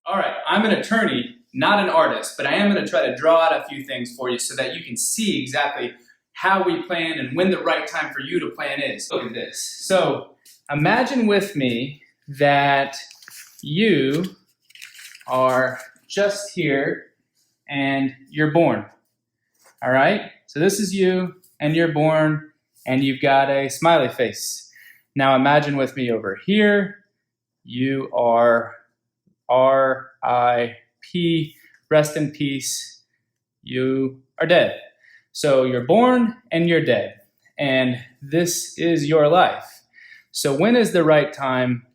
All right, I'm an attorney, not an artist, but I am going to try to draw out a few things for you so that you can see exactly how we plan and when the right time for you to plan is. Look at this. So imagine with me that you are just here and you're born. All right? So this is you and you're born and you've got a smiley face. Now imagine with me over here, you are R.I.P., rest in peace, you are dead. So you're born and you're dead, and this is your life. So when is the right time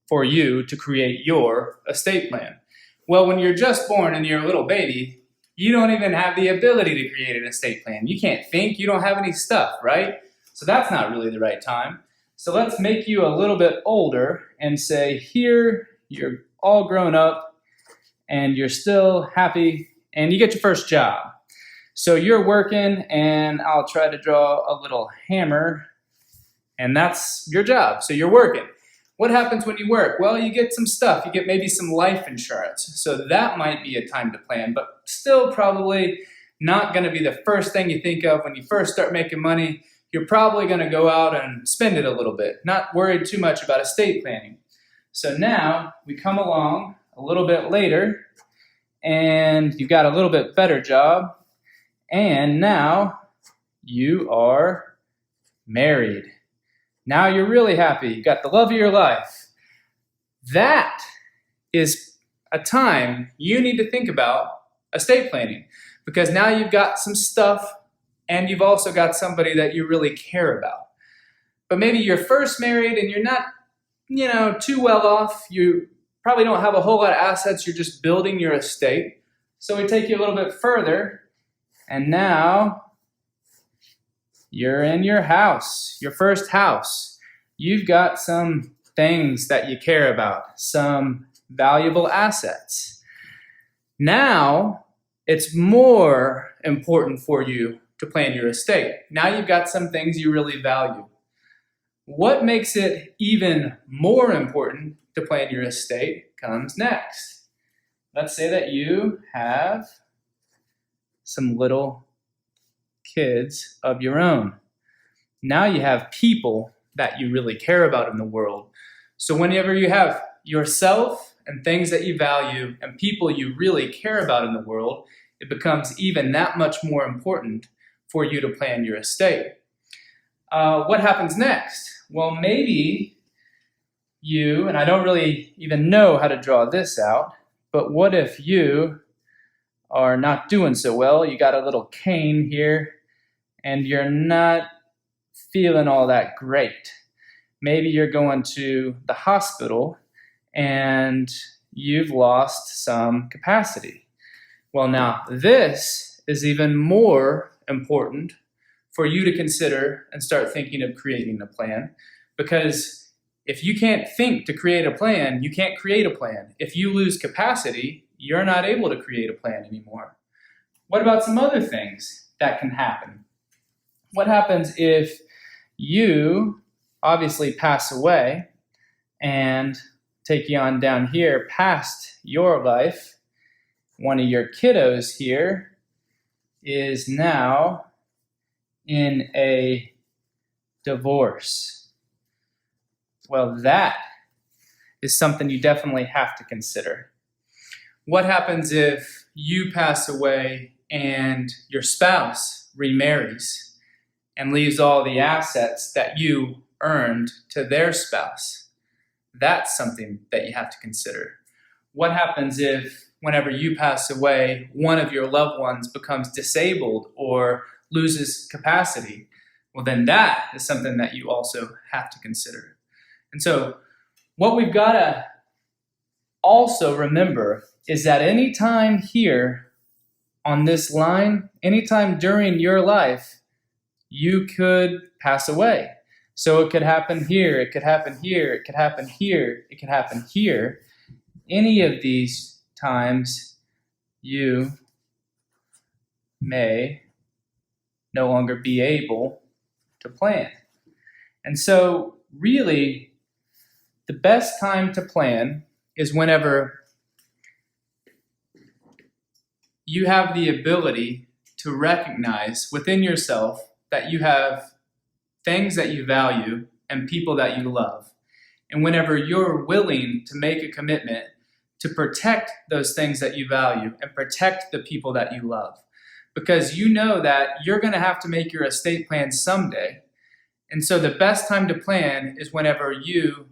for you to create your estate plan? Well, when you're just born and you're a little baby, you don't even have the ability to create an estate plan. You can't think, you don't have any stuff, right? So that's not really the right time. So let's make you a little bit older and say here, you're all grown up and you're still happy and you get your first job. So you're working and I'll try to draw a little hammer and that's your job. So you're working. What happens when you work? Well, you get some stuff. You get maybe some life insurance. So that might be a time to plan, but still probably not going to be the first thing you think of when you first start making money. You're probably going to go out and spend it a little bit, not worried too much about estate planning. So now we come along a little bit later and you've got a little bit better job and now you are married. Now you're really happy. You've got the love of your life. That is a time you need to think about estate planning because now you've got some stuff and you've also got somebody that you really care about. But maybe you're first married and you're not too well off. You probably don't have a whole lot of assets. You're just building your estate. So we take you a little bit further, and now you're in your house, your first house. You've got some things that you care about, some valuable assets. Now it's more important for you to plan your estate. Now you've got some things you really value. What makes it even more important to plan your estate comes next. Let's say that you have some little kids of your own. Now you have people that you really care about in the world. So whenever you have yourself and things that you value and people you really care about in the world, it becomes even that much more important for you to plan your estate. What happens next? Well, maybe you, and I don't really even know how to draw this out, but what if you are not doing so well? You got a little cane here, and you're not feeling all that great. Maybe you're going to the hospital, and you've lost some capacity. Well, now this is even more important for you to consider and start thinking of creating a plan, because if you can't think to create a plan, you can't create a plan. If you lose capacity, you're not able to create a plan anymore. What about some other things that can happen? What happens if you obviously pass away and take you on down here past your life? One of your kiddos here is now in a divorce. Well, that is something you definitely have to consider. What happens if you pass away and your spouse remarries and leaves all the assets that you earned to their spouse? That's something that you have to consider. What happens if whenever you pass away, one of your loved ones becomes disabled or loses capacity? Well, then that is something that you also have to consider. And so what we've got to also remember is that any time here on this line, anytime during your life, you could pass away. So it could happen here, it could happen here, it could happen here, it could happen here. Any of these times, you may no longer be able to plan. And so really, the best time to plan is whenever you have the ability to recognize within yourself that you have things that you value and people that you love. And whenever you're willing to make a commitment to protect those things that you value and protect the people that you love, because you know that you're going to have to make your estate plan someday. And so the best time to plan is whenever you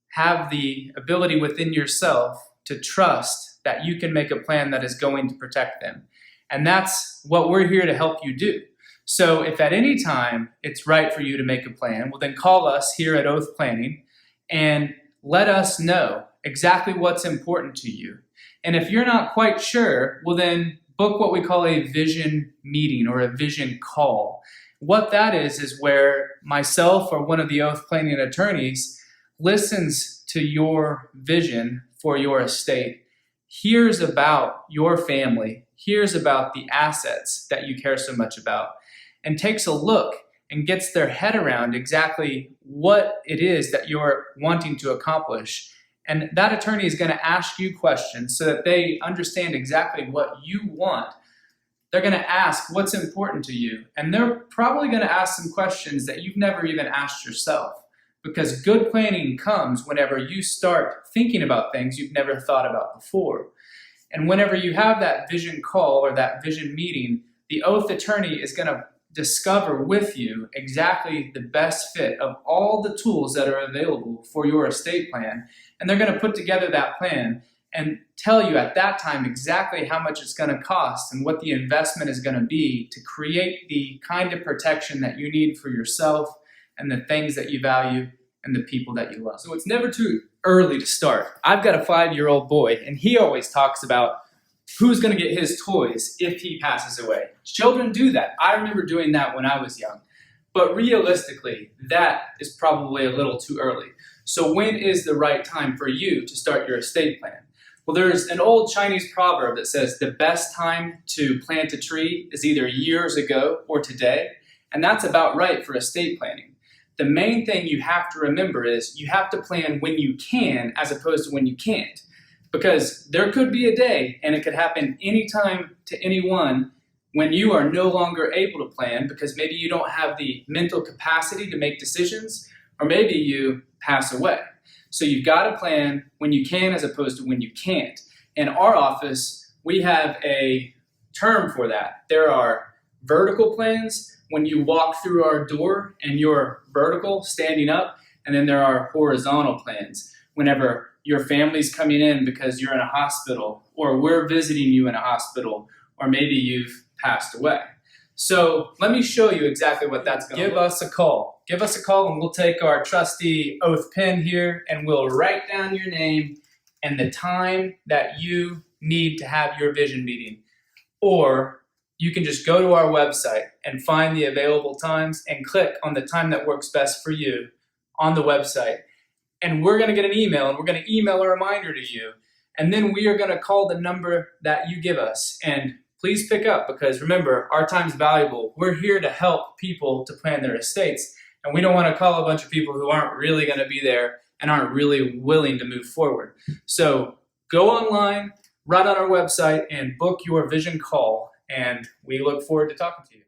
have the ability within yourself to trust that you can make a plan that is going to protect them. And that's what we're here to help you do. So if at any time it's right for you to make a plan, well then call us here at Oath Planning and let us know exactly what's important to you. And if you're not quite sure, well then book what we call a vision meeting or a vision call. What that is where myself or one of the Oath Planning attorneys listens to your vision for your estate, hears about your family, hears about the assets that you care so much about, and takes a look and gets their head around exactly what it is that you're wanting to accomplish. And that attorney is going to ask you questions so that they understand exactly what you want. They're going to ask what's important to you. And they're probably going to ask some questions that you've never even asked yourself. Because good planning comes whenever you start thinking about things you've never thought about before. And whenever you have that vision call or that vision meeting, the Oath attorney is going to discover with you exactly the best fit of all the tools that are available for your estate plan. And they're going to put together that plan and tell you at that time exactly how much it's going to cost and what the investment is going to be to create the kind of protection that you need for yourself and the things that you value and the people that you love. So it's never too early to start. I've got a 5-year-old boy, and he always talks about who's going to get his toys if he passes away. Children do that. I remember doing that when I was young. But realistically, that is probably a little too early. So when is the right time for you to start your estate plan? Well, there's an old Chinese proverb that says the best time to plant a tree is either years ago or today. And that's about right for estate planning. The main thing you have to remember is you have to plan when you can as opposed to when you can't. Because there could be a day, and it could happen anytime to anyone, when you are no longer able to plan because maybe you don't have the mental capacity to make decisions, or maybe you pass away. So you've got to plan when you can as opposed to when you can't. In our office, we have a term for that. There are vertical plans when you walk through our door and you're vertical, standing up, and then there are horizontal plans whenever your family's coming in because you're in a hospital, or we're visiting you in a hospital, or maybe you've passed away. So let me show you exactly what that's going to look like. Give us a call. Give us a call and we'll take our trusty oath pen here and we'll write down your name and the time that you need to have your vision meeting. Or you can just go to our website and find the available times and click on the time that works best for you on the website. And we're going to get an email, and we're going to email a reminder to you. And then we are going to call the number that you give us. And please pick up, because remember, our time's valuable. We're here to help people to plan their estates. And we don't want to call a bunch of people who aren't really going to be there and aren't really willing to move forward. So go online, right on our website, and book your vision call. And we look forward to talking to you.